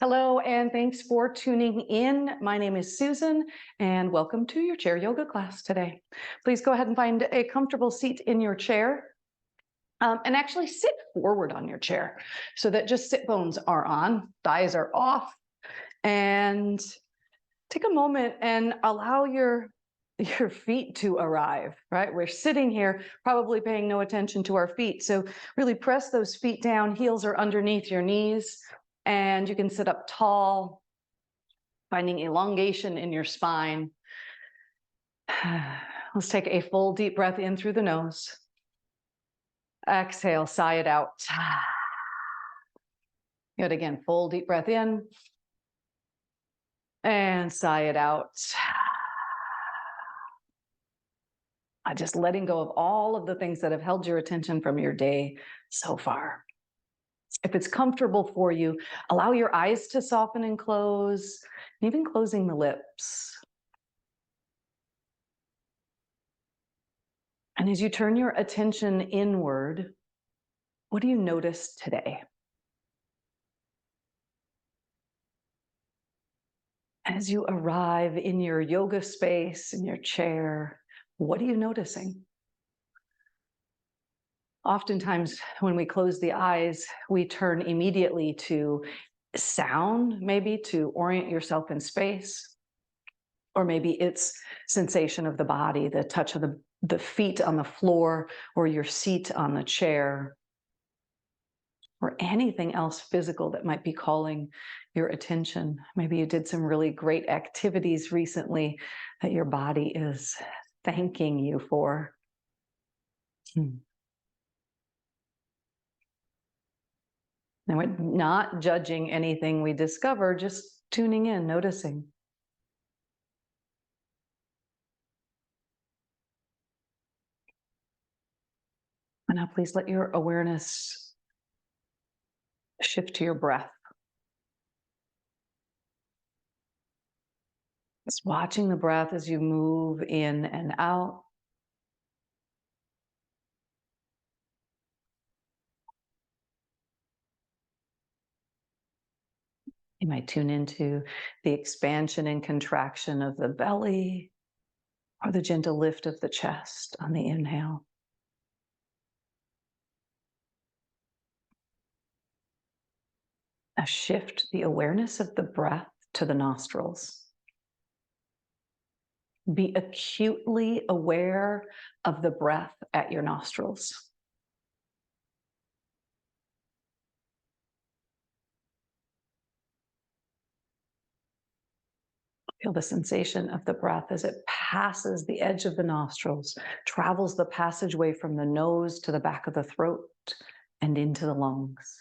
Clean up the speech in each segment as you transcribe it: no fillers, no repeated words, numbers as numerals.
Hello, and thanks for tuning in. My name is Susan, and welcome to your chair yoga class today. Please go ahead and find a comfortable seat in your chair, and actually sit forward on your chair so that just sit bones are on, thighs are off, and take a moment and allow your feet to arrive, right? We're sitting here probably paying no attention to our feet. So really press those feet down, heels are underneath your knees, and you can sit up tall, finding elongation in your spine. Let's take a full deep breath in through the nose. Exhale, sigh it out. Yet again, full deep breath in and sigh it out. Just letting go of all of the things that have held your attention from your day so far. If it's comfortable for you, allow your eyes to soften and close, and even closing the lips. And as you turn your attention inward, what do you notice today? As you arrive in your yoga space, in your chair, what are you noticing? Oftentimes, when we close the eyes, we turn immediately to sound, maybe to orient yourself in space, or maybe it's sensation of the body, the touch of the feet on the floor, or your seat on the chair, or anything else physical that might be calling your attention. Maybe you did some really great activities recently that your body is thanking you for. Now, we're not judging anything we discover, just tuning in, noticing. And now please let your awareness shift to your breath. Just watching the breath as you move in and out. You might tune into the expansion and contraction of the belly, or the gentle lift of the chest on the inhale. Now shift the awareness of the breath to the nostrils. Be acutely aware of the breath at your nostrils. Feel the sensation of the breath as it passes the edge of the nostrils, travels the passageway from the nose to the back of the throat and into the lungs.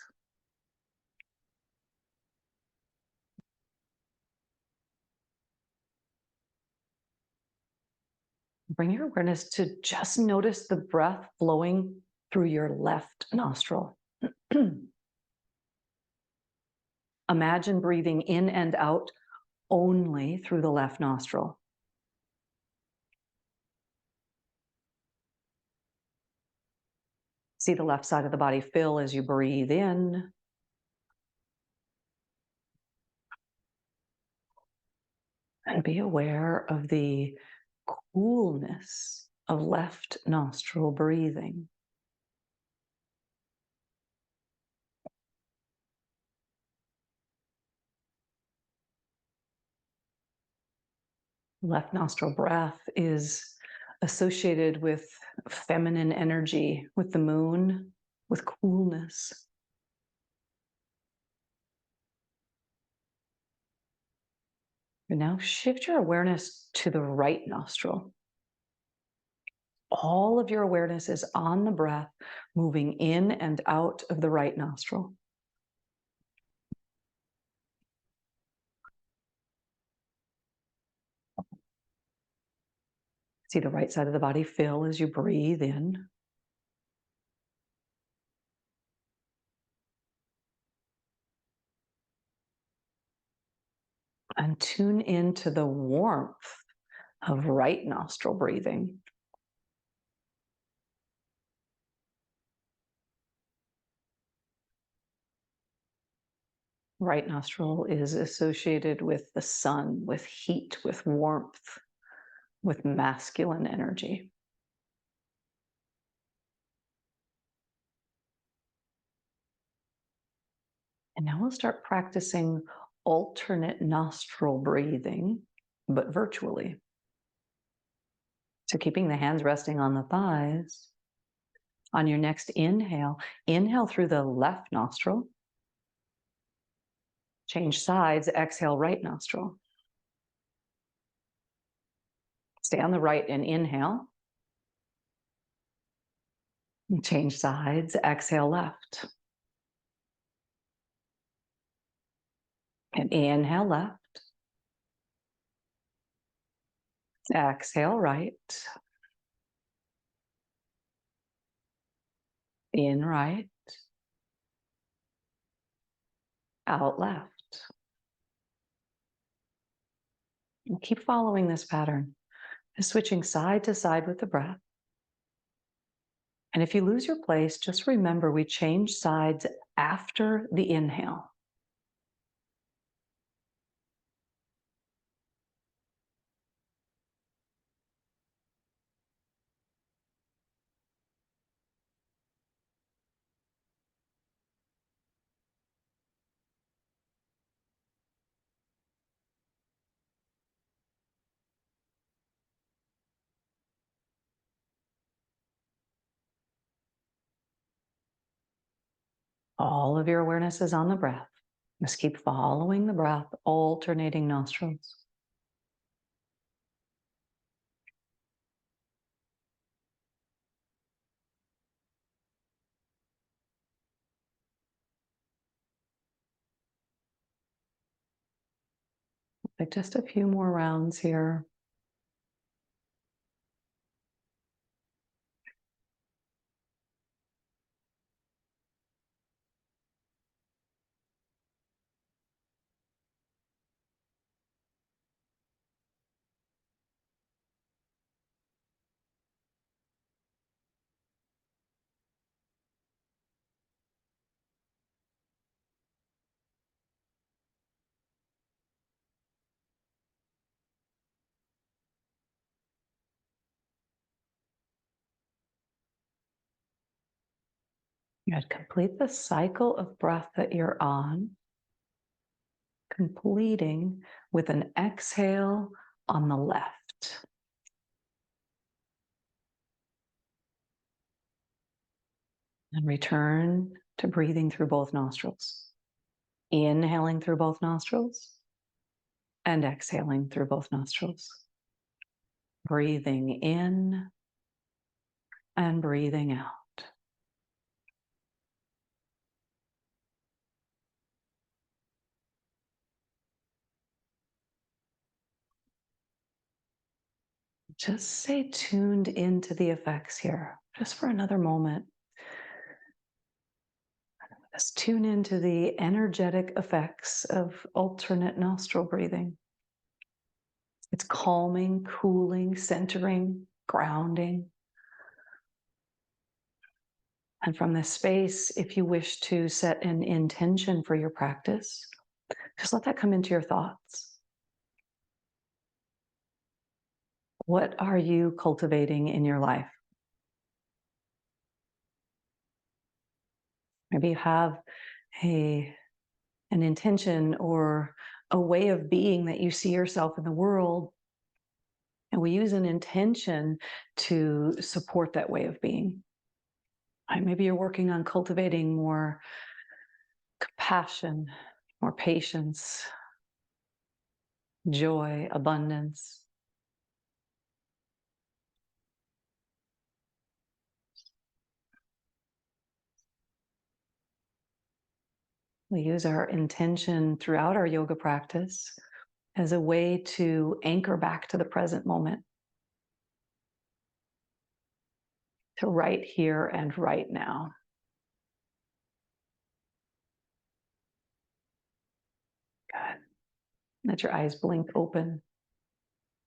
Bring your awareness to just notice the breath flowing through your left nostril. Imagine breathing in and out only through the left nostril. See the left side of the body fill as you breathe in. And be aware of the coolness of left nostril breathing. Left nostril breath is associated with feminine energy, with the moon, with coolness. And now shift your awareness to the right nostril. All of your awareness is on the breath, moving in and out of the right nostril. See the right side of the body fill as you breathe in. And tune into the warmth of right nostril breathing. Right nostril is associated with the sun, with heat, with warmth, with masculine energy. And now we'll start practicing alternate nostril breathing, but virtually. So keeping the hands resting on the thighs. On your next inhale, inhale through the left nostril. Change sides, exhale right nostril. Stay on the right and inhale. Change sides, exhale left. And inhale left. Exhale right. In right. Out left. And keep following this pattern, just switching side to side with the breath. And if you lose your place, just remember we change sides after the inhale. All of your awareness is on the breath. Just keep following the breath, alternating nostrils. Like just a few more rounds here. Good. Complete the cycle of breath that you're on, completing with an exhale on the left. And return to breathing through both nostrils. Inhaling through both nostrils and exhaling through both nostrils. Breathing in and breathing out. Just stay tuned into the effects here, just for another moment. Just tune into the energetic effects of alternate nostril breathing. It's calming, cooling, centering, grounding. And from this space, if you wish to set an intention for your practice, just let that come into your thoughts. What are you cultivating in your life? Maybe you have an intention or a way of being that you see yourself in the world, and we use an intention to support that way of being. Maybe you're working on cultivating more compassion, more patience, joy, abundance. We use our intention throughout our yoga practice as a way to anchor back to the present moment, to right here and right now. Good. Let your eyes blink open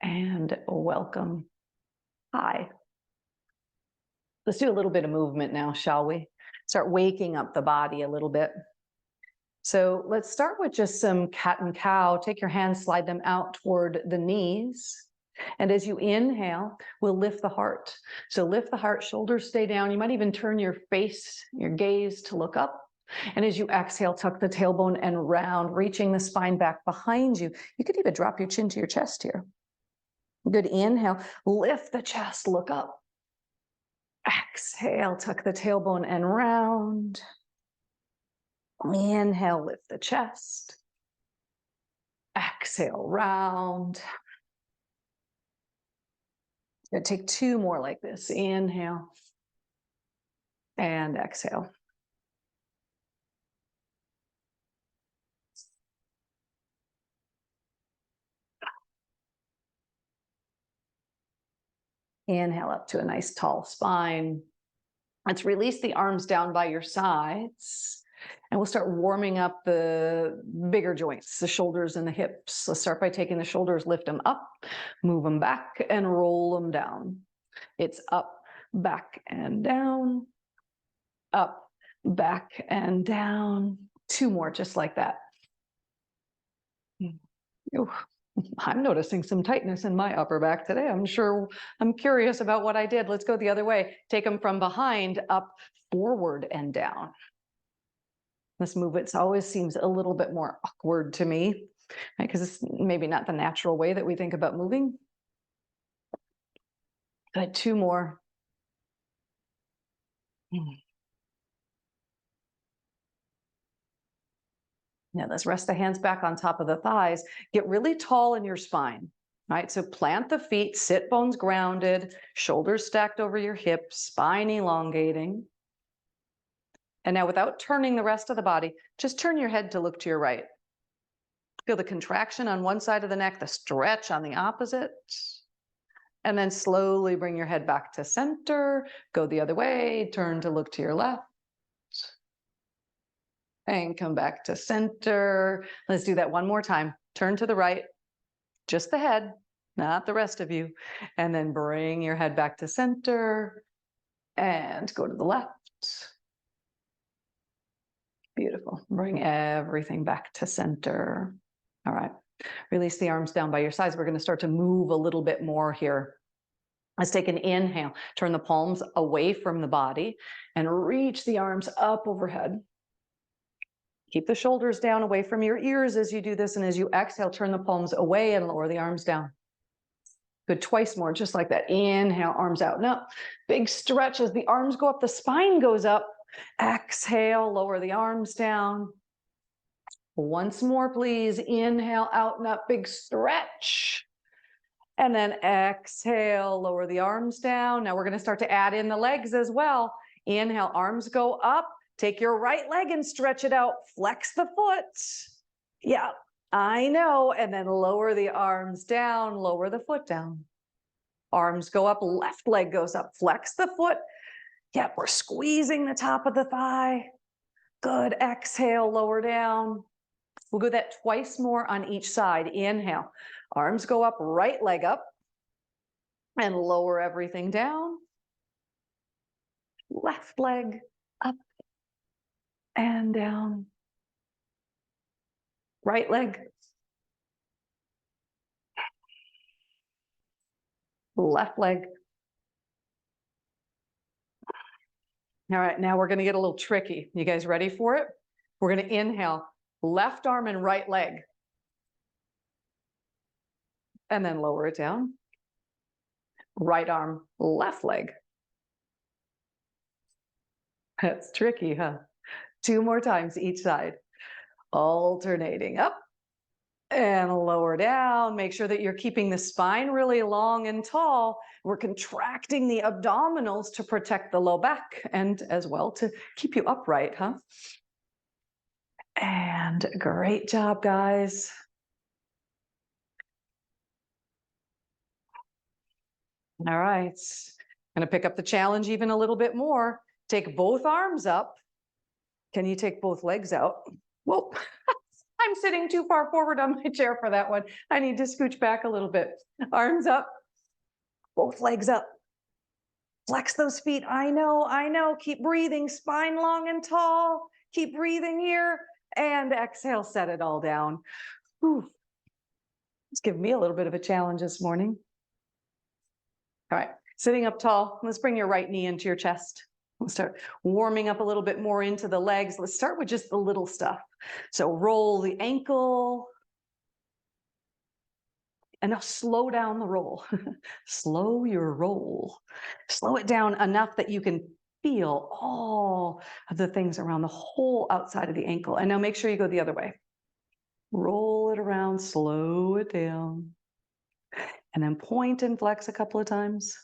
and welcome. Hi. Let's do a little bit of movement now, shall we? Start waking up the body a little bit. So let's start with just some cat and cow. Take your hands, slide them out toward the knees. And as you inhale, we'll lift the heart. So lift the heart, shoulders stay down. You might even turn your face, your gaze to look up. And as you exhale, tuck the tailbone and round, reaching the spine back behind you. You could even drop your chin to your chest here. Good inhale, lift the chest, look up. Exhale, tuck the tailbone and round. Inhale, lift the chest. Exhale, round. Gonna take two more like this. Inhale and exhale. Inhale up to a nice tall spine. Let's release the arms down by your sides. And we'll start warming up the bigger joints, the shoulders and the hips. Let's start by taking the shoulders, lift them up, move them back, and roll them down. It's up, back, and down. Up, back, and down. Two more just like that. Ooh, I'm noticing some tightness in my upper back today. I'm curious about what I did. Let's go the other way. Take them from behind, up, forward, and down. This movement always seems a little bit more awkward to me, right? Because it's maybe not the natural way that we think about moving. Good, two more. Now let's rest the hands back on top of the thighs. Get really tall in your spine, right? So plant the feet, sit bones grounded, shoulders stacked over your hips, spine elongating. And now without turning the rest of the body, just turn your head to look to your right. Feel the contraction on one side of the neck, the stretch on the opposite. And then slowly bring your head back to center, go the other way, turn to look to your left. And come back to center. Let's do that one more time. Turn to the right, just the head, not the rest of you. And then bring your head back to center and go to the left. Beautiful. Bring everything back to center. All right. Release the arms down by your sides. We're going to start to move a little bit more here. Let's take an inhale. Turn the palms away from the body and reach the arms up overhead. Keep the shoulders down away from your ears as you do this. And as you exhale, turn the palms away and lower the arms down. Good, twice more, just like that. Inhale, arms out and up. Big stretch as the arms go up, the spine goes up. Exhale, lower the arms down. Once more, please. Inhale, out and up, big stretch. And then exhale, lower the arms down. Now we're going to start to add in the legs as well. Inhale, arms go up. Take your right leg and stretch it out. Flex the foot. Yeah, I know. And then lower the arms down, lower the foot down. Arms go up, left leg goes up. Flex the foot. Yeah, we're squeezing the top of the thigh. Good. Exhale, lower down. We'll go that twice more on each side. Inhale. Arms go up, right leg up. And lower everything down. Left leg up and down. Right leg. Left leg. All right, now we're going to get a little tricky. You guys ready for it? We're going to inhale, left arm and right leg. And then lower it down. Right arm, left leg. That's tricky, huh? Two more times each side. Alternating up and lower down. Make sure that you're keeping the spine really long and tall. We're contracting the abdominals to protect the low back and as well to keep you upright, huh? And great job, guys. All right, I'm going to pick up the challenge even a little bit more. Take both arms up. Can you take both legs out? Whoa, I'm sitting too far forward on my chair for that one. I need to scooch back a little bit. Arms up, both legs up. Flex those feet. I know. Keep breathing, spine long and tall. Keep breathing here. And exhale, set it all down. Whew. It's giving me a little bit of a challenge this morning. All right, sitting up tall, let's bring your right knee into your chest. We'll start warming up a little bit more into the legs. Let's start with just the little stuff. So roll the ankle. And now slow down the roll. Slow your roll. Slow it down enough that you can feel all of the things around the whole outside of the ankle. And now make sure you go the other way. Roll it around, slow it down. And then point and flex a couple of times.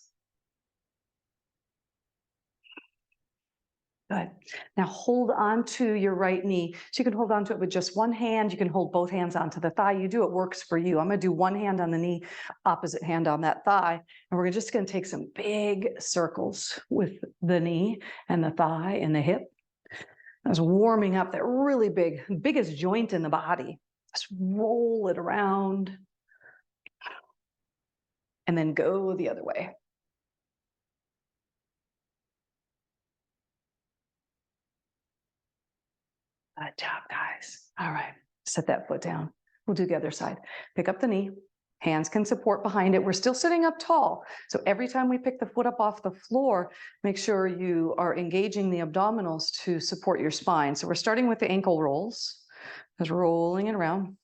Good. Now hold on to your right knee. So you can hold on to it with just one hand. You can hold both hands onto the thigh. You do what works for you. I'm going to do one hand on the knee, opposite hand on that thigh. And we're just going to take some big circles with the knee and the thigh and the hip. That's warming up that really biggest joint in the body. Just roll it around. And then go the other way. Good job, guys. All right, set that foot down. We'll do the other side. Pick up the knee. Hands can support behind it. We're still sitting up tall. So every time we pick the foot up off the floor, make sure you are engaging the abdominals to support your spine. So we're starting with the ankle rolls. Just rolling it around.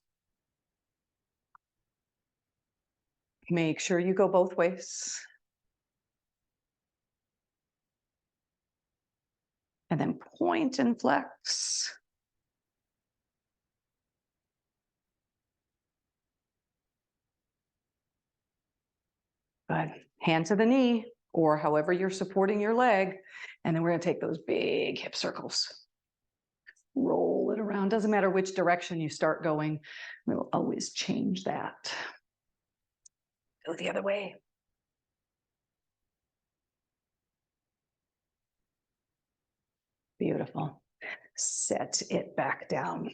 Make sure you go both ways. And then point and flex. Good. Hand to the knee, or however you're supporting your leg. And then we're going to take those big hip circles. Roll it around. Doesn't matter which direction you start going. We'll always change that. Go the other way. Beautiful. Set it back down.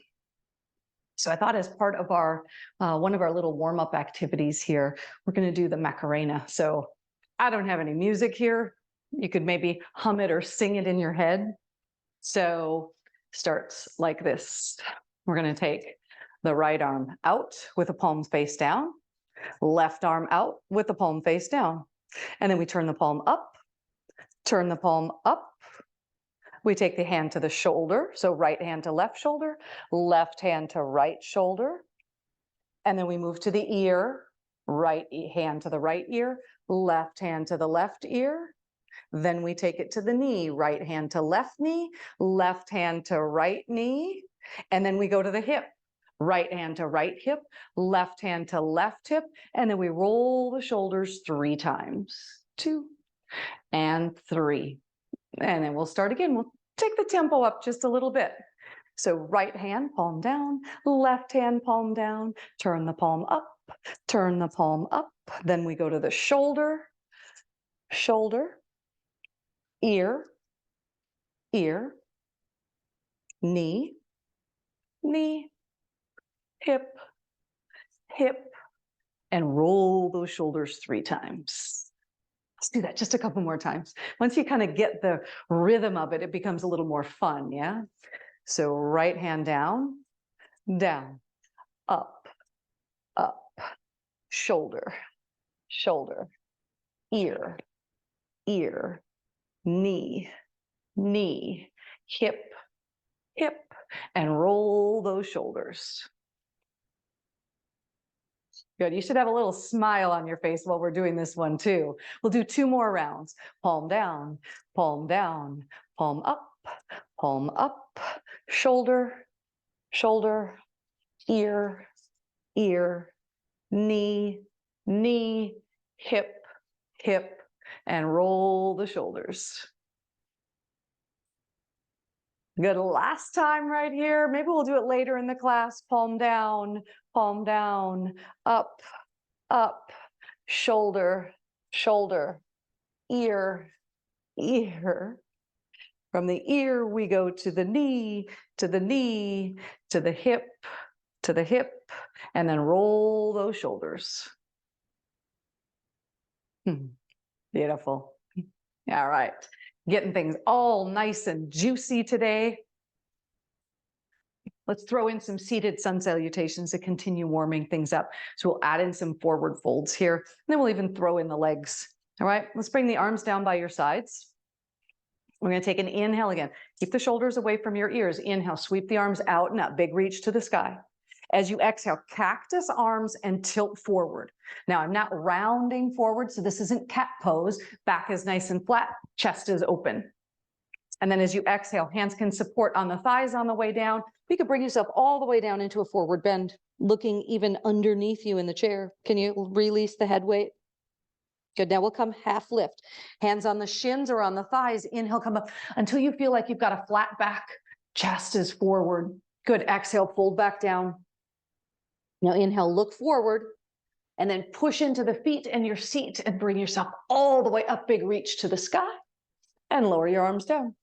So I thought as part of our one of our little warm-up activities here, we're going to do the Macarena. So I don't have any music here. You could maybe hum it or sing it in your head. So starts like this. We're going to take the right arm out with the palms face down, left arm out with the palm face down. And then we turn the palm up, turn the palm up. We take the hand to the shoulder. So right hand to left shoulder, left hand to right shoulder. And then we move to the ear, right hand to the right ear, left hand to the left ear. Then we take it to the knee, right hand to left knee, left hand to right knee. And then we go to the hip, right hand to right hip, left hand to left hip. And then we roll the shoulders 3 times. 2 and 3. And then we'll start again. We'll take the tempo up just a little bit. So right hand, palm down, left hand, palm down, turn the palm up, turn the palm up. Then we go to the shoulder, shoulder, ear, ear, knee, knee, hip, hip, and roll those shoulders 3 times. Let's do that just a couple more times. Once you kind of get the rhythm of it, it becomes a little more fun, yeah? So right hand down, down, up, up, shoulder, shoulder, ear, ear, knee, knee, hip, hip, and roll those shoulders. Good. You should have a little smile on your face while we're doing this one too. We'll do 2 more rounds. Palm down, palm down, palm up, shoulder, shoulder, ear, ear, knee, knee, hip, hip, and roll the shoulders. Good. Last time right here. Maybe we'll do it later in the class. Palm down, up, up, shoulder, shoulder, ear, ear. From the ear, we go to the knee, to the knee, to the hip, and then roll those shoulders. Beautiful. All right. Getting things all nice and juicy today. let's throw in some seated sun salutations to continue warming things up. So we'll add in some forward folds here, and then we'll even throw in the legs. All right, let's bring the arms down by your sides. We're going to take an inhale again. Keep the shoulders away from your ears. Inhale, sweep the arms out and up, big reach to the sky. As you exhale, cactus arms and tilt forward. Now, I'm not rounding forward, so this isn't cat pose. Back is nice and flat, chest is open. And then as you exhale, hands can support on the thighs on the way down. You could bring yourself all the way down into a forward bend, looking even underneath you in the chair. Can you release the head weight? Good. Now we'll come half lift. Hands on the shins or on the thighs. Inhale, come up until you feel like you've got a flat back. Chest is forward. Good. Exhale, fold back down. Now inhale, look forward, and then push into the feet and your seat and bring yourself all the way up, big reach to the sky, and lower your arms down.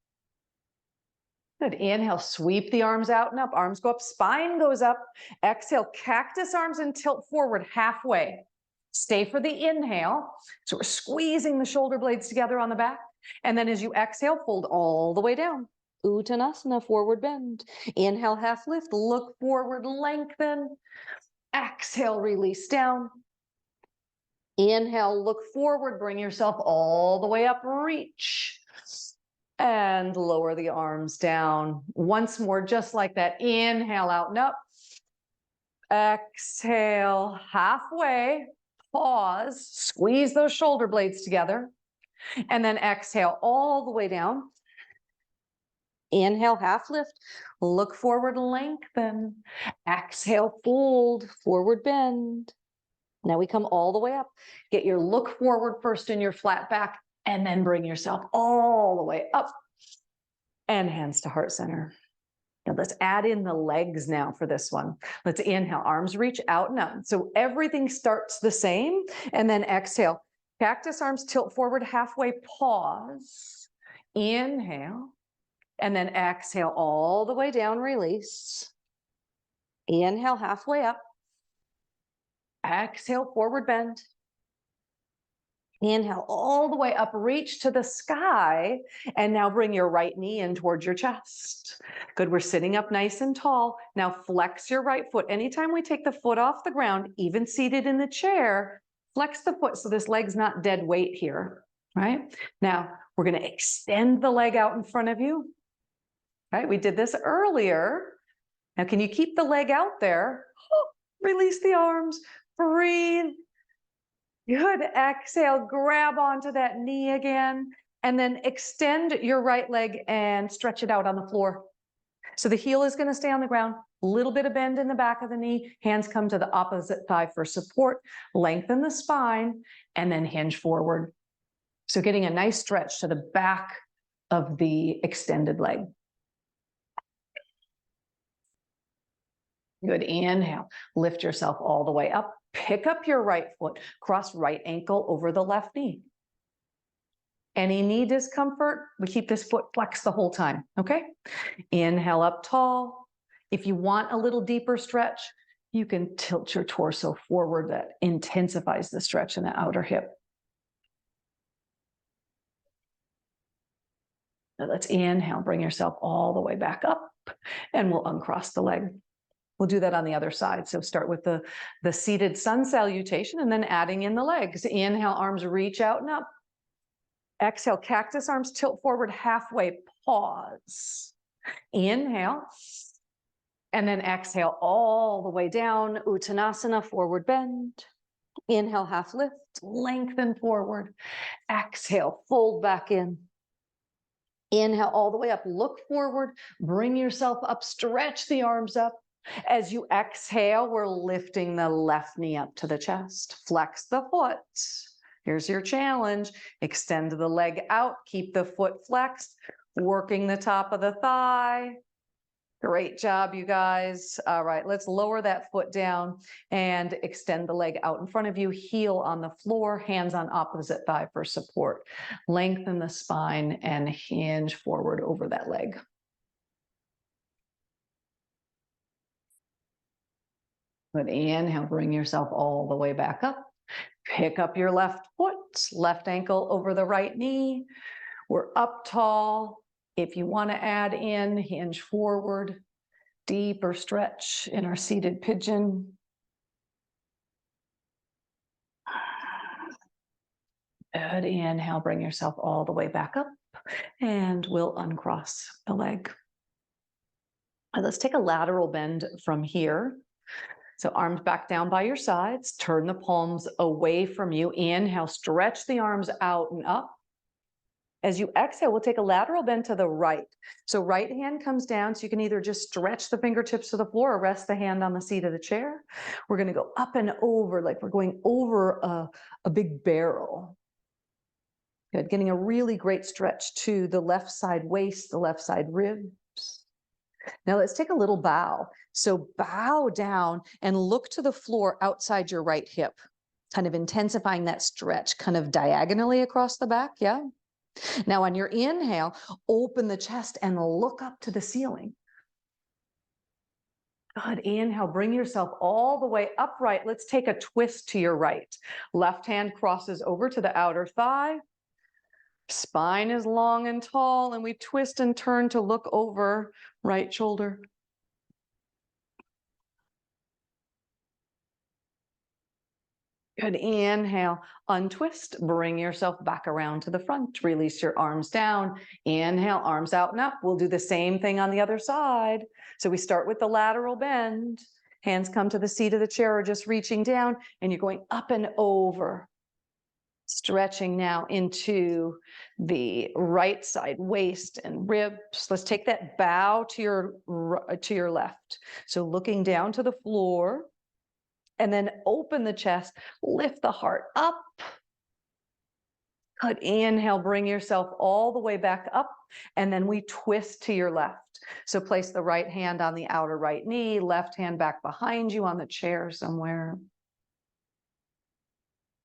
Good. Inhale, sweep the arms out and up. Arms go up, spine goes up. Exhale, cactus arms and tilt forward halfway. Stay for the inhale. So we're squeezing the shoulder blades together on the back. And then as you exhale, fold all the way down. Uttanasana, forward bend. Inhale, half lift, look forward, lengthen. Exhale, release down. Inhale, look forward, bring yourself all the way up, reach. And lower the arms down. Once more, just like that. Inhale, out and up. Exhale, halfway. Pause, squeeze those shoulder blades together, and then exhale all the way down. Inhale, half lift, look forward, lengthen. Exhale, fold, forward bend. Now we come all the way up. Get your look forward first in your flat back, and then bring yourself all the way up. And hands to heart center. Now let's add in the legs now for this one. Let's inhale, arms reach out and up. So everything starts the same. And then exhale, cactus arms tilt forward halfway, pause. Inhale. And then exhale all the way down, release. Inhale, halfway up. Exhale, forward bend. Inhale all the way up, reach to the sky, and now bring your right knee in towards your chest. Good, we're sitting up nice and tall. Now flex your right foot. Anytime we take the foot off the ground, even seated in the chair, flex the foot so this leg's not dead weight here, right? Now we're gonna extend the leg out in front of you, right? We did this earlier. Now can you keep the leg out there? Release the arms, breathe. Good. Exhale, grab onto that knee again, and then extend your right leg and stretch it out on the floor. So the heel is going to stay on the ground, a little bit of bend in the back of the knee, hands come to the opposite thigh for support, lengthen the spine, and then hinge forward. So getting a nice stretch to the back of the extended leg. Good. Inhale, lift yourself all the way up. Pick up your right foot, cross right ankle over the left knee. Any knee discomfort, we keep this foot flexed the whole time, okay? Inhale up tall. If you want a little deeper stretch, you can tilt your torso forward. That intensifies the stretch in the outer hip. Now let's inhale, bring yourself all the way back up, and we'll uncross the leg. We'll do that on the other side. So start with the seated sun salutation and then adding in the legs. Inhale, arms reach out and up. Exhale, cactus arms tilt forward halfway, pause. Inhale. And then exhale all the way down, Uttanasana, forward bend. Inhale, half lift, lengthen forward. Exhale, fold back in. Inhale all the way up, look forward, bring yourself up, stretch the arms up. As you exhale, we're lifting the left knee up to the chest. Flex the foot. Here's your challenge. Extend the leg out. Keep the foot flexed. Working the top of the thigh. Great job, you guys. All right, let's lower that foot down and extend the leg out in front of you. Heel on the floor, hands on opposite thigh for support. Lengthen the spine and hinge forward over that leg. Good. Inhale, bring yourself all the way back up. Pick up your left foot, left ankle over the right knee. We're up tall. If you want to add in, hinge forward. Deeper stretch in our seated pigeon. Good. Inhale, bring yourself all the way back up, and we'll uncross the leg. Let's take a lateral bend from here. So arms back down by your sides, turn the palms away from you. Inhale, stretch the arms out and up. As you exhale, we'll take a lateral bend to the right. So right hand comes down, so you can either just stretch the fingertips to the floor or rest the hand on the seat of the chair. We're going to go up and over, like we're going over a big barrel. Good. Getting a really great stretch to the left side waist, the left side ribs. Now let's take a little bow. So bow down and look to the floor outside your right hip, kind of intensifying that stretch, kind of diagonally across the back. Yeah. Now on your inhale, open the chest and look up to the ceiling. Good. Inhale, bring yourself all the way upright. Let's take a twist to your right. Left hand crosses over to the outer thigh. Spine is long and tall, and we twist and turn to look over right shoulder. Good. Inhale, untwist, bring yourself back around to the front. Release your arms down. Inhale, arms out and up. We'll do the same thing on the other side. So we start with the lateral bend. Hands come to the seat of the chair or just reaching down, and you're going up and over. Stretching now into the right side, waist and ribs. Let's take that bow to your left. So looking down to the floor, and then open the chest, lift the heart up. Good. Inhale, bring yourself all the way back up, and then we twist to your left. So place the right hand on the outer right knee, left hand back behind you on the chair somewhere.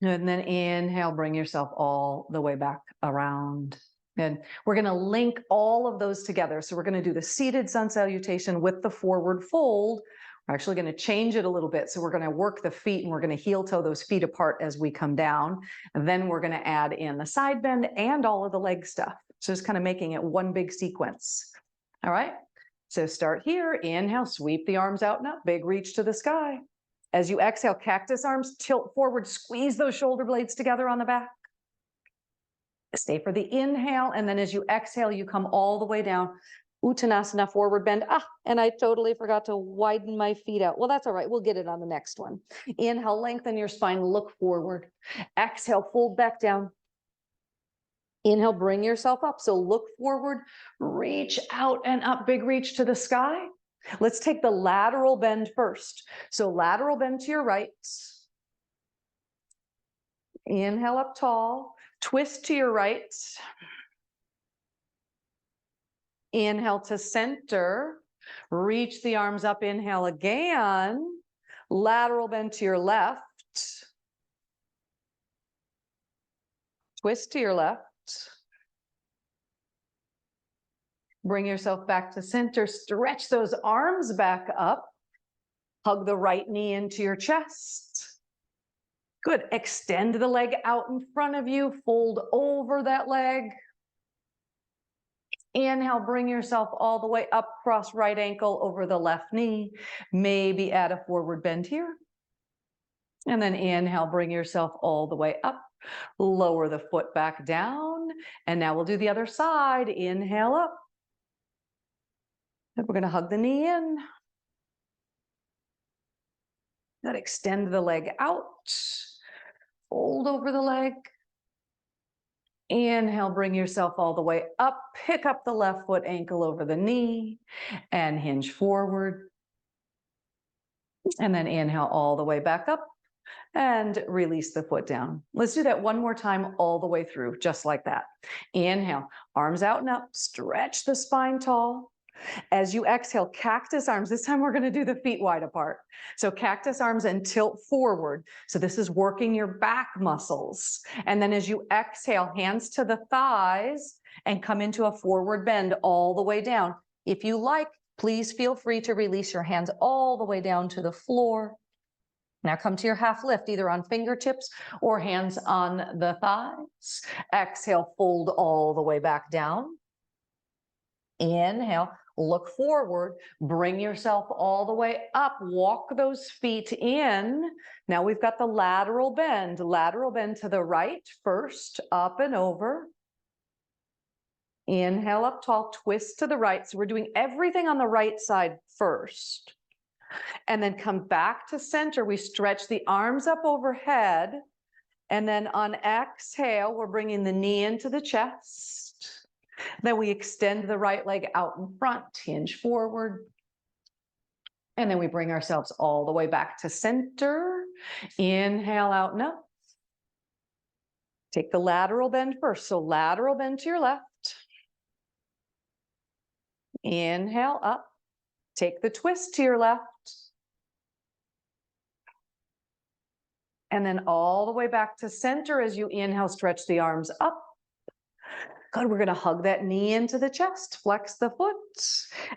And then inhale, bring yourself all the way back around. Good. We're going to link all of those together. So we're going to do the seated sun salutation with the forward fold. We're actually going to change it a little bit. So we're going to work the feet, and we're going to heel toe those feet apart as we come down. And then we're going to add in the side bend and all of the leg stuff. So just kind of making it one big sequence. All right. So start here. Inhale, sweep the arms out and up. Big reach to the sky. As you exhale, cactus arms, tilt forward, squeeze those shoulder blades together on the back. Stay for the inhale, and then as you exhale, you come all the way down. Uttanasana, forward bend. And I totally forgot to widen my feet out. Well, that's all right. We'll get it on the next one. Inhale, lengthen your spine, look forward. Exhale, fold back down. Inhale, bring yourself up. So look forward, reach out and up, big reach to the sky. Let's take the lateral bend first. So lateral bend to your right. Inhale up tall, twist to your right. Inhale to center, reach the arms up, inhale again. Lateral bend to your left. Twist to your left. Bring yourself back to center. Stretch those arms back up. Hug the right knee into your chest. Good. Extend the leg out in front of you. Fold over that leg. Inhale, bring yourself all the way up. Cross right ankle over the left knee. Maybe add a forward bend here. And then inhale, bring yourself all the way up. Lower the foot back down. And now we'll do the other side. Inhale up. And we're going to hug the knee in. Then extend the leg out. Fold over the leg. Inhale, bring yourself all the way up. Pick up the left foot, ankle over the knee, and hinge forward. And then inhale all the way back up and release the foot down. Let's do that one more time all the way through, just like that. Inhale, arms out and up, stretch the spine tall. As you exhale, cactus arms. This time we're going to do the feet wide apart. So cactus arms and tilt forward. So this is working your back muscles. And then as you exhale, hands to the thighs and come into a forward bend all the way down. If you like, please feel free to release your hands all the way down to the floor. Now come to your half lift, either on fingertips or hands on the thighs. Exhale, fold all the way back down. Inhale. look forward, bring yourself all the way up, walk those feet in. Now we've got the lateral bend to the right first, up and over. Inhale up tall, twist to the right. So we're doing everything on the right side first. And then come back to center. We stretch the arms up overhead. And then on exhale, we're bringing the knee into the chest. Then we extend the right leg out in front, hinge forward. And then we bring ourselves all the way back to center. Inhale out and up. Take the lateral bend first. So lateral bend to your left. Inhale up. Take the twist to your left. And then all the way back to center as you inhale, stretch the arms up. Good, we're gonna hug that knee into the chest, flex the foot,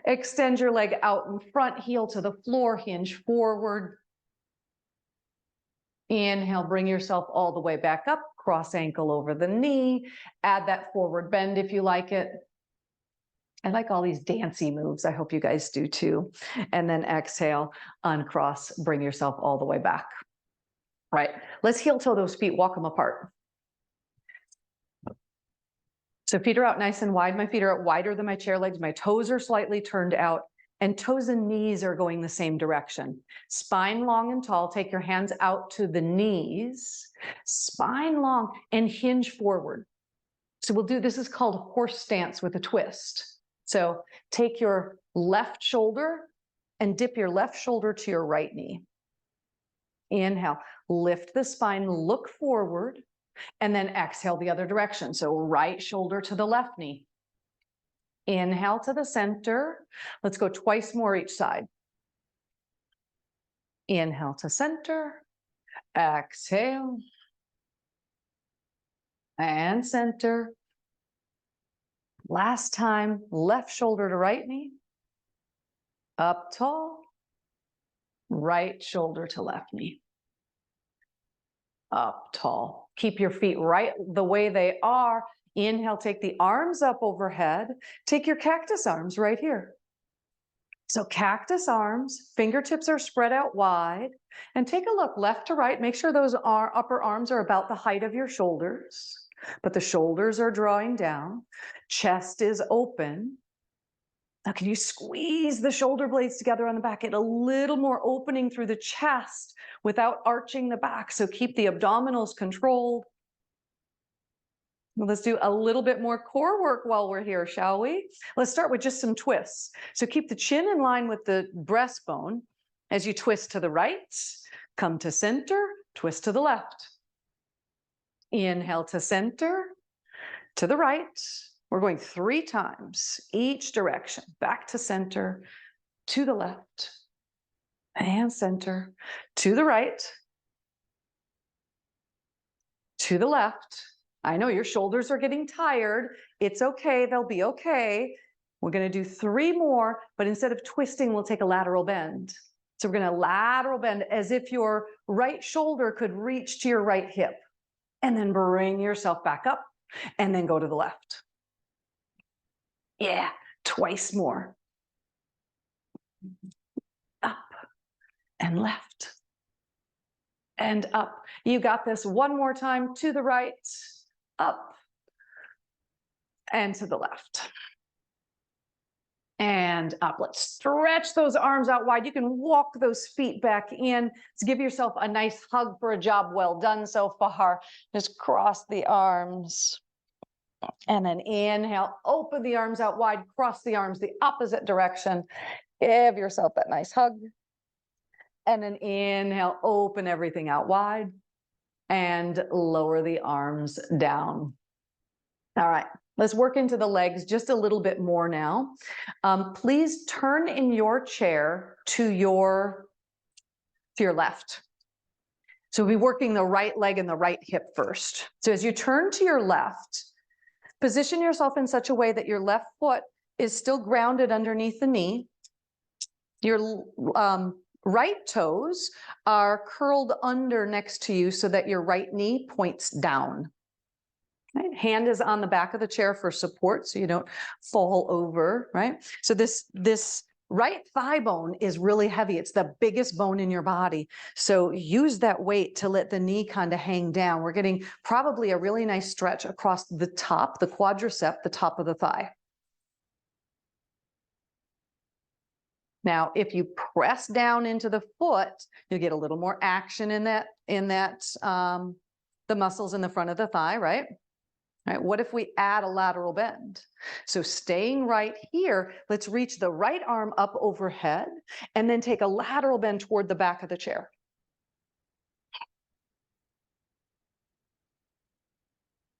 extend your leg out in front, heel to the floor, hinge forward. Inhale, bring yourself all the way back up, cross ankle over the knee, add that forward bend if you like it. I like all these dancey moves. I hope you guys do too. And then exhale, uncross, bring yourself all the way back. Right, let's heel toe those feet, walk them apart. So feet are out nice and wide. My feet are out wider than my chair legs. My toes are slightly turned out, and toes and knees are going the same direction. Spine long and tall. Take your hands out to the knees. Spine long and hinge forward. So we'll do, this is called horse stance with a twist. So take your left shoulder and dip your left shoulder to your right knee. Inhale, lift the spine, look forward, and then exhale the other direction. So right shoulder to the left knee. Inhale to the center. Let's go twice more each side. Inhale to center. Exhale. And center. Last time, left shoulder to right knee. Up tall. Right shoulder to left knee. Up tall. Keep your feet right the way they are. Inhale, take the arms up overhead. Take your cactus arms right here. So cactus arms, fingertips are spread out wide. And take a look left to right. Make sure those upper arms are about the height of your shoulders. But the shoulders are drawing down. Chest is open. Now, can you squeeze the shoulder blades together on the back? Get a little more opening through the chest without arching the back. So keep the abdominals controlled. Well, let's do a little bit more core work while we're here, shall we? Let's start with just some twists. So keep the chin in line with the breastbone as you twist to the right, come to center, twist to the left. Inhale to center, to the right. We're going 3 times each direction, back to center, to the left, and center, to the right, to the left. I know your shoulders are getting tired. It's okay, they'll be okay. We're gonna do 3 more, but instead of twisting, we'll take a lateral bend. So we're gonna lateral bend as if your right shoulder could reach to your right hip, and then bring yourself back up, and then go to the left. Yeah, twice more. Up and left and up. You got this. One more time, to the right, up and to the left. And up. Let's stretch those arms out wide. You can walk those feet back in. Let's give yourself a nice hug for a job well done so far. Just cross the arms. And then inhale, open the arms out wide, cross the arms the opposite direction. Give yourself that nice hug. And then inhale, open everything out wide and lower the arms down. All right, let's work into the legs just a little bit more now. Please turn in your chair to your left. So we'll be working the right leg and the right hip first. So as you turn to your left, position yourself in such a way that your left foot is still grounded underneath the knee. Your right toes are curled under next to you so that your right knee points down. Right? Hand is on the back of the chair for support so you don't fall over, right? So this right thigh bone is really heavy. It's the biggest bone in your body. So use that weight to let the knee kind of hang down. We're getting probably a really nice stretch across the top, the quadricep, the top of the thigh. Now, if you press down into the foot, you'll get a little more action in the muscles in the front of the thigh, right? Right, what if we add a lateral bend? So staying right here, let's reach the right arm up overhead and then take a lateral bend toward the back of the chair.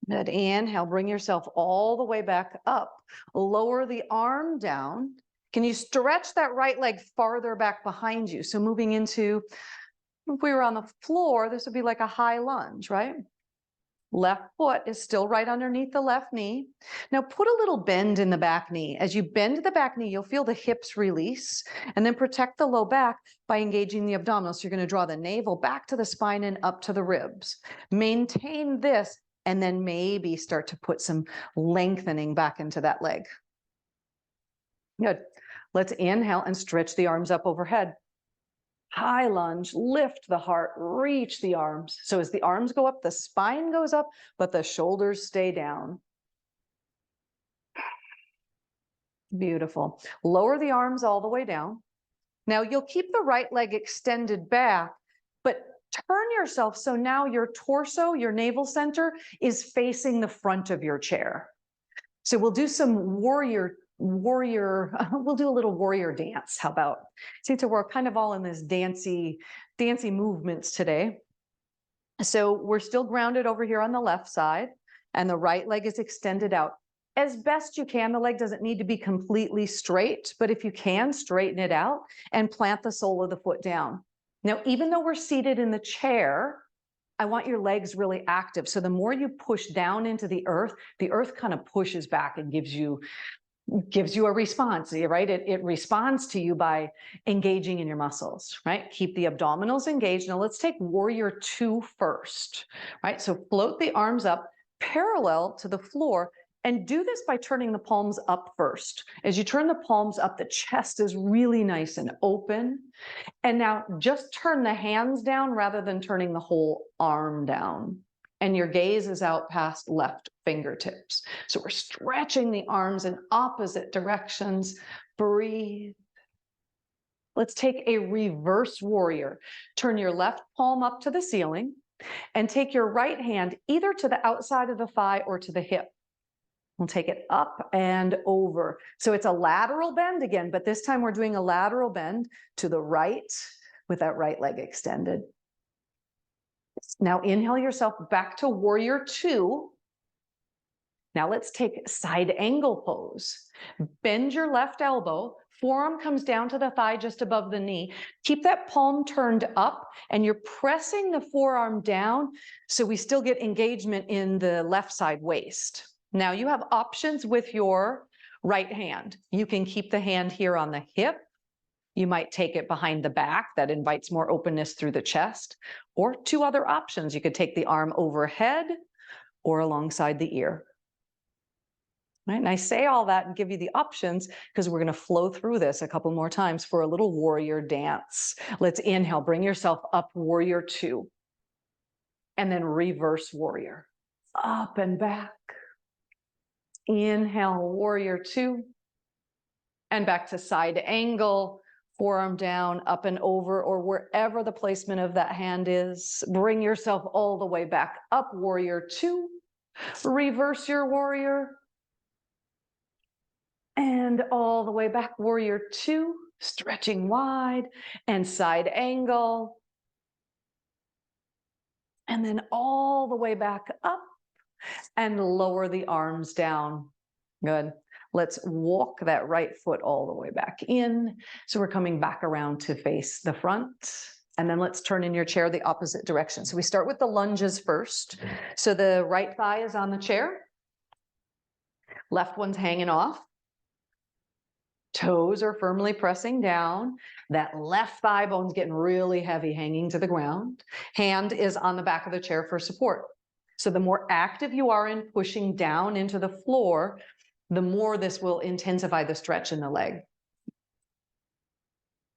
Good, inhale, bring yourself all the way back up. Lower the arm down. Can you stretch that right leg farther back behind you? So moving into, if we were on the floor, this would be like a high lunge, right? Left foot is still right underneath the left knee. Now put a little bend in the back knee. As you bend the back knee, you'll feel the hips release, and then protect the low back by engaging the abdominals. So you're going to draw the navel back to the spine and up to the ribs. Maintain this, and then maybe start to put some lengthening back into that leg. Good. Let's inhale and stretch the arms up overhead. High lunge, lift the heart, reach the arms. So as the arms go up, the spine goes up, but the shoulders stay down. Beautiful. Lower the arms all the way down. Now you'll keep the right leg extended back, but turn yourself so now your torso, your navel center, is facing the front of your chair. So we'll do some we'll do a little warrior dance. How about? See, so we're kind of all in this dancey movements today. So we're still grounded over here on the left side, and the right leg is extended out as best you can. The leg doesn't need to be completely straight, but if you can, straighten it out and plant the sole of the foot down. Now, even though we're seated in the chair, I want your legs really active. So the more you push down into the earth kind of pushes back and gives you a response, right? It responds to you by engaging in your muscles, right? Keep the abdominals engaged. Now let's take warrior 2 first, right? So float the arms up parallel to the floor, and do this by turning the palms up first. As you turn the palms up, the chest is really nice and open. And now just turn the hands down rather than turning the whole arm down. And your gaze is out past left fingertips. So we're stretching the arms in opposite directions. Breathe. Let's take a reverse warrior. Turn your left palm up to the ceiling and take your right hand either to the outside of the thigh or to the hip. We'll take it up and over. So it's a lateral bend again, but this time we're doing a lateral bend to the right with that right leg extended. Now inhale yourself back to warrior 2. Now let's take side angle pose. Bend your left elbow, forearm comes down to the thigh just above the knee. Keep that palm turned up, and you're pressing the forearm down so we still get engagement in the left side waist. Now you have options with your right hand. You can keep the hand here on the hip. You might take it behind the back. That invites more openness through the chest. Or 2 other options. You could take the arm overhead or alongside the ear. Right? And I say all that and give you the options because we're going to flow through this a couple more times for a little warrior dance. Let's inhale, bring yourself up, warrior 2. And then reverse warrior. Up and back. Inhale, warrior 2. And back to side angle, forearm down, up and over, or wherever the placement of that hand is. Bring yourself all the way back up, warrior 2. Reverse your warrior. And all the way back, warrior 2, stretching wide, and side angle. And then all the way back up, and lower the arms down. Good. Let's walk that right foot all the way back in. So we're coming back around to face the front. And then let's turn in your chair the opposite direction. So we start with the lunges first. So the right thigh is on the chair. Left one's hanging off. Toes are firmly pressing down. That left thigh bone's getting really heavy, hanging to the ground. Hand is on the back of the chair for support. So the more active you are in pushing down into the floor, the more this will intensify the stretch in the leg.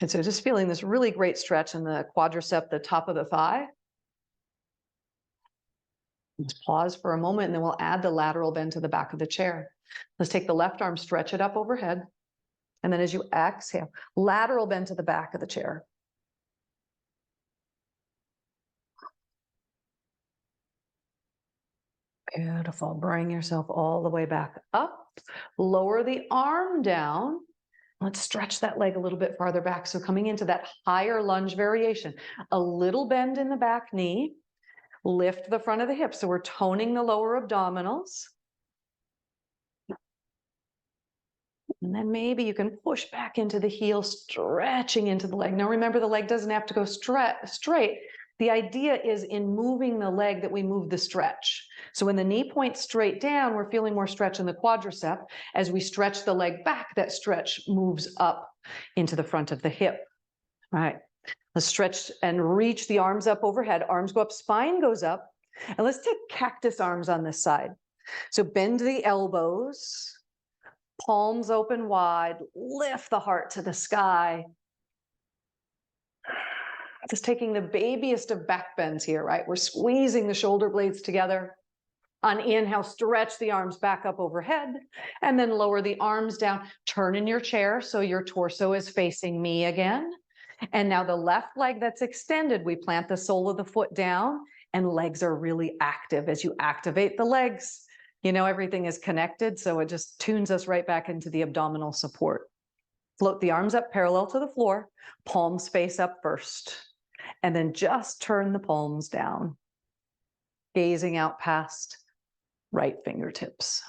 And so just feeling this really great stretch in the quadricep, the top of the thigh. Just pause for a moment, and then we'll add the lateral bend to the back of the chair. Let's take the left arm, stretch it up overhead. And then as you exhale, lateral bend to the back of the chair. Beautiful. Bring yourself all the way back up. Lower the arm down. Let's stretch that leg a little bit farther back. So coming into that higher lunge variation, a little bend in the back knee. Lift the front of the hips. So we're toning the lower abdominals. And then maybe you can push back into the heel, stretching into the leg. Now remember, the leg doesn't have to go straight. The idea is in moving the leg that we move the stretch. So when the knee points straight down, we're feeling more stretch in the quadricep. As we stretch the leg back, that stretch moves up into the front of the hip. All right. Let's stretch and reach the arms up overhead. Arms go up, spine goes up. And let's take cactus arms on this side. So bend the elbows, palms open wide, lift the heart to the sky. Just taking the babiest of back bends here, right? We're squeezing the shoulder blades together. On inhale, stretch the arms back up overhead, and then lower the arms down. Turn in your chair so your torso is facing me again. And now the left leg that's extended, we plant the sole of the foot down, and legs are really active. As you activate the legs, you know, everything is connected, so it just tunes us right back into the abdominal support. Float the arms up parallel to the floor, palms face up first, and then just turn the palms down, gazing out past right fingertips.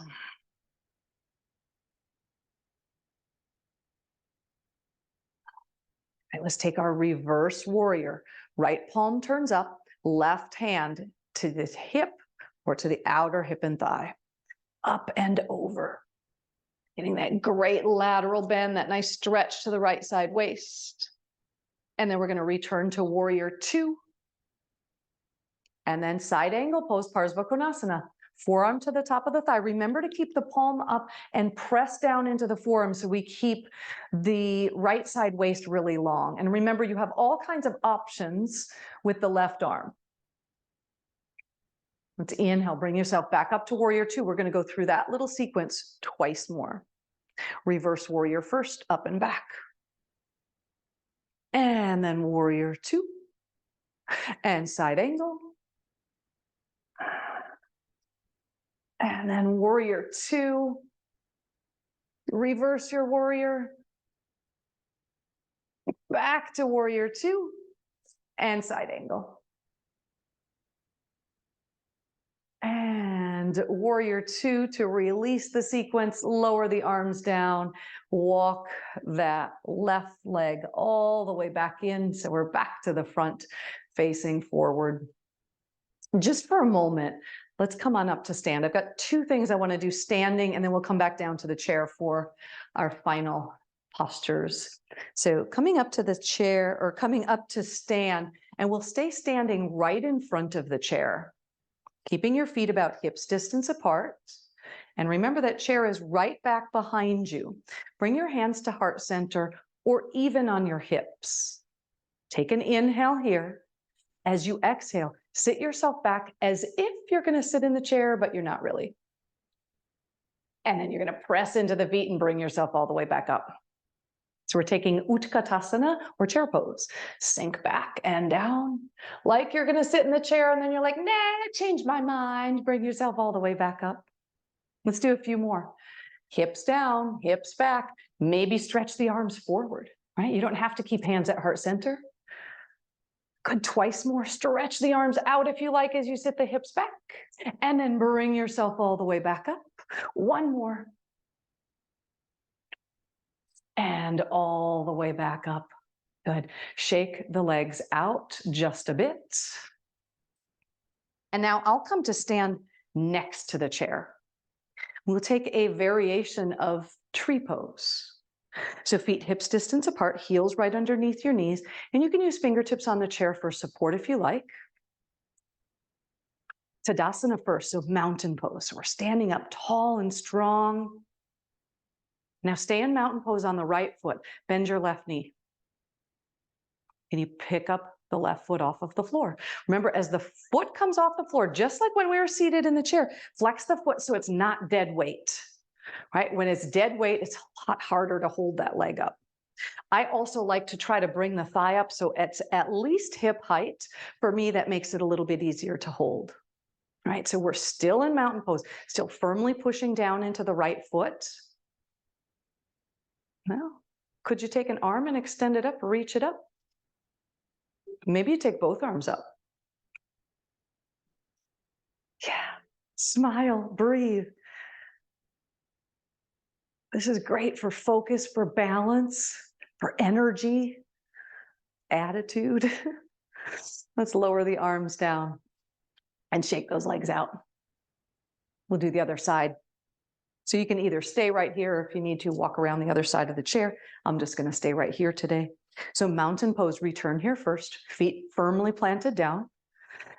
Right, let's take our reverse warrior. Right palm turns up, left hand to the hip or to the outer hip and thigh. Up and over. Getting that great lateral bend, that nice stretch to the right side waist. And then we're going to return to warrior 2. And then side angle pose, Parsva Konasana. Forearm to the top of the thigh. Remember to keep the palm up and press down into the forearm so we keep the right side waist really long. And remember, you have all kinds of options with the left arm. Let's inhale, bring yourself back up to warrior 2. We're going to go through that little sequence twice more. Reverse warrior first, up and back. And then warrior 2. And side angle. And then warrior 2. Reverse your warrior. Back to warrior 2. And side angle. And warrior 2 to release the sequence, lower the arms down, walk that left leg all the way back in. So we're back to the front, facing forward. Just for a moment, let's come on up to stand. I've got 2 things I want to do standing, and then we'll come back down to the chair for our final postures. So coming up to the chair, or coming up to stand, and we'll stay standing right in front of the chair, keeping your feet about hips distance apart. And remember that chair is right back behind you. Bring your hands to heart center or even on your hips. Take an inhale here. As you exhale, sit yourself back as if you're going to sit in the chair, but you're not really. And then you're going to press into the feet and bring yourself all the way back up. So we're taking Utkatasana or chair pose. Sink back and down like you're going to sit in the chair, and then you're like, nah, change my mind. Bring yourself all the way back up. Let's do a few more. Hips down, hips back. Maybe stretch the arms forward, right? You don't have to keep hands at heart center. Good, twice more. Stretch the arms out if you like as you sit the hips back. And then bring yourself all the way back up. One more. And all the way back up. Good. Shake the legs out just a bit. And now I'll come to stand next to the chair. We'll take a variation of tree pose. So feet hips distance apart, heels right underneath your knees, and you can use fingertips on the chair for support if you like. Tadasana first, so mountain pose. So we're standing up tall and strong. Now stay in mountain pose on the right foot. Bend your left knee. And you pick up the left foot off of the floor. Remember, as the foot comes off the floor, just like when we were seated in the chair, flex the foot so it's not dead weight, right? When it's dead weight, it's a lot harder to hold that leg up. I also like to try to bring the thigh up so it's at least hip height. For me, that makes it a little bit easier to hold. All right, so we're still in mountain pose, still firmly pushing down into the right foot. Now, could you take an arm and extend it up, reach it up? Maybe you take both arms up. Yeah, smile, breathe. This is great for focus, for balance, for energy, attitude. Let's lower the arms down and shake those legs out. We'll do the other side. So you can either stay right here, or if you need to, walk around the other side of the chair. I'm just going to stay right here today. So mountain pose, return here first, feet firmly planted down.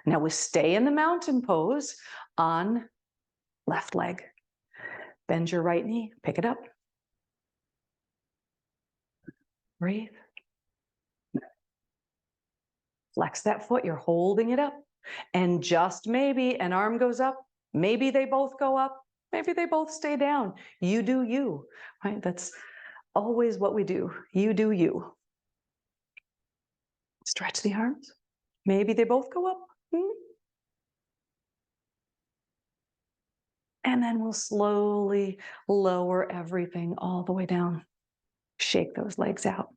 Now we stay in the mountain pose on left leg. Bend your right knee, pick it up. Breathe. Flex that foot, you're holding it up. And just maybe an arm goes up, maybe they both go up, maybe they both stay down. You do you, right? That's always what we do. You do you. Stretch the arms. Maybe they both go up. And then we'll slowly lower everything all the way down. Shake those legs out.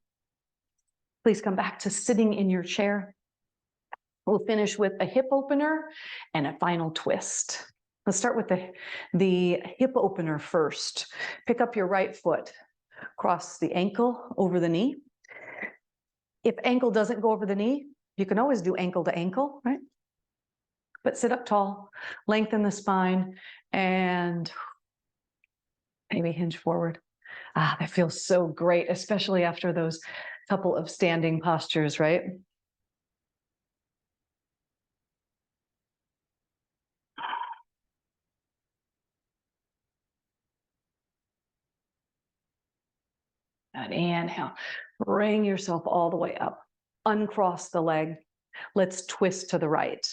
Please come back to sitting in your chair. We'll finish with a hip opener and a final twist. Let's start with the hip opener first. Pick up your right foot, cross the ankle over the knee. If ankle doesn't go over the knee, you can always do ankle to ankle, right? But sit up tall, lengthen the spine, and maybe hinge forward. That feels so great, especially after those couple of standing postures, right? And inhale, bring yourself all the way up. Uncross the leg. Let's twist to the right.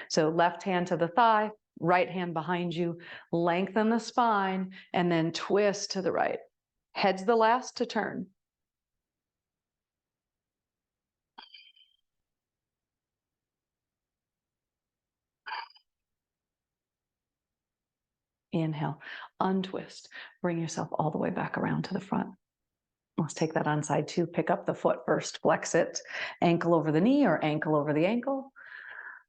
So left hand to the thigh, right hand behind you. Lengthen the spine and then twist to the right. Head's the last to turn. Inhale, untwist. Bring yourself all the way back around to the front. Let's take that on side two. Pick up the foot first, flex it. Ankle over the knee or ankle over the ankle.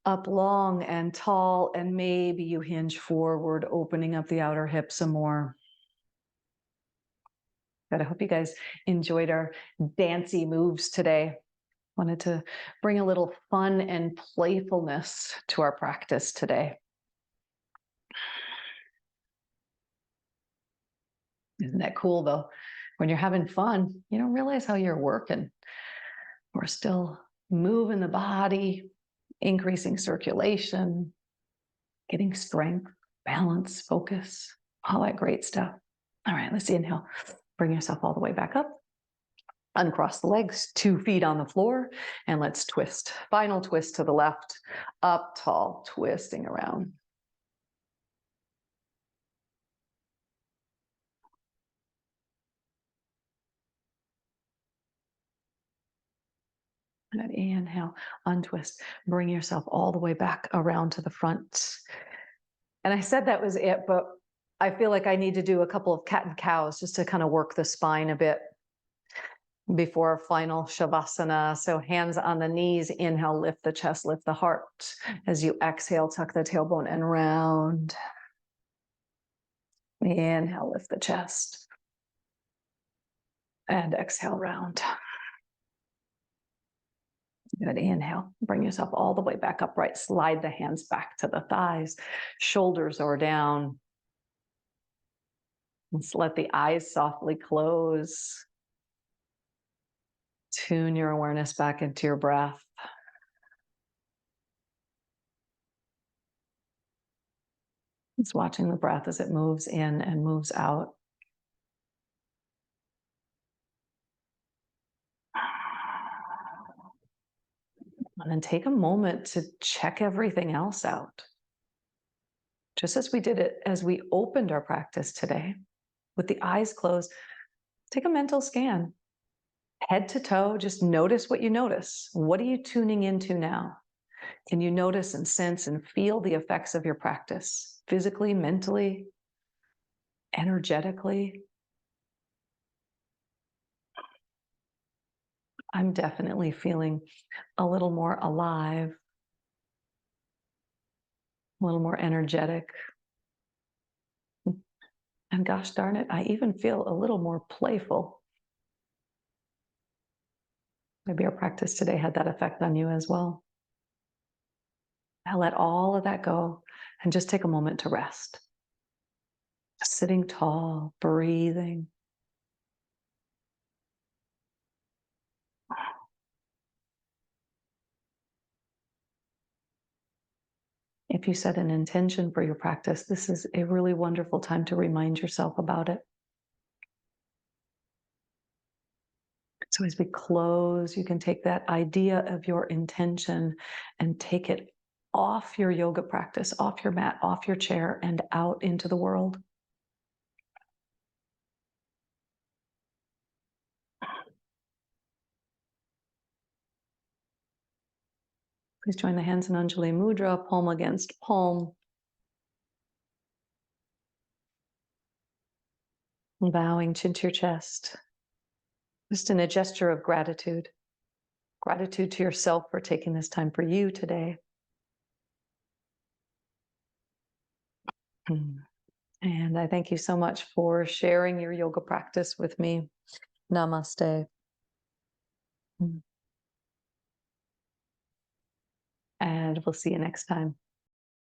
Up long and tall, and maybe you hinge forward, opening up the outer hip some more. But I hope you guys enjoyed our dancey moves today. Wanted to bring a little fun and playfulness to our practice today. Isn't that cool though? When you're having fun, you don't realize how you're working. We're still moving the body, increasing circulation, getting strength, balance, focus, all that great stuff. All right, let's inhale. Bring yourself all the way back up. Uncross the legs, 2 feet on the floor, and let's twist. Final twist to the left, up tall, twisting around. And inhale, untwist. Bring yourself all the way back around to the front. And I said that was it, but I feel like I need to do a couple of cat and cows just to kind of work the spine a bit before our final Shavasana. So hands on the knees, inhale, lift the chest, lift the heart. As you exhale, tuck the tailbone and round. Inhale, lift the chest. And exhale, round. Good. Inhale, bring yourself all the way back upright. Slide the hands back to the thighs. Shoulders are down. Let's let the eyes softly close. Tune your awareness back into your breath. Just watching the breath as it moves in and moves out. And then take a moment to check everything else out. Just as we did it as we opened our practice today, with the eyes closed, take a mental scan. Head to toe, just notice what you notice. What are you tuning into now? Can you notice and sense and feel the effects of your practice? Physically, mentally, energetically? I'm definitely feeling a little more alive, a little more energetic. And gosh darn it, I even feel a little more playful. Maybe our practice today had that effect on you as well. Now let all of that go and just take a moment to rest. Just sitting tall, breathing. If you set an intention for your practice, this is a really wonderful time to remind yourself about it. So as we close, you can take that idea of your intention and take it off your yoga practice, off your mat, off your chair, and out into the world. Please join the hands in Anjali Mudra, palm against palm. Bowing chin to your chest. Just in a gesture of gratitude. Gratitude to yourself for taking this time for you today. And I thank you so much for sharing your yoga practice with me. Namaste. And we'll see you next time.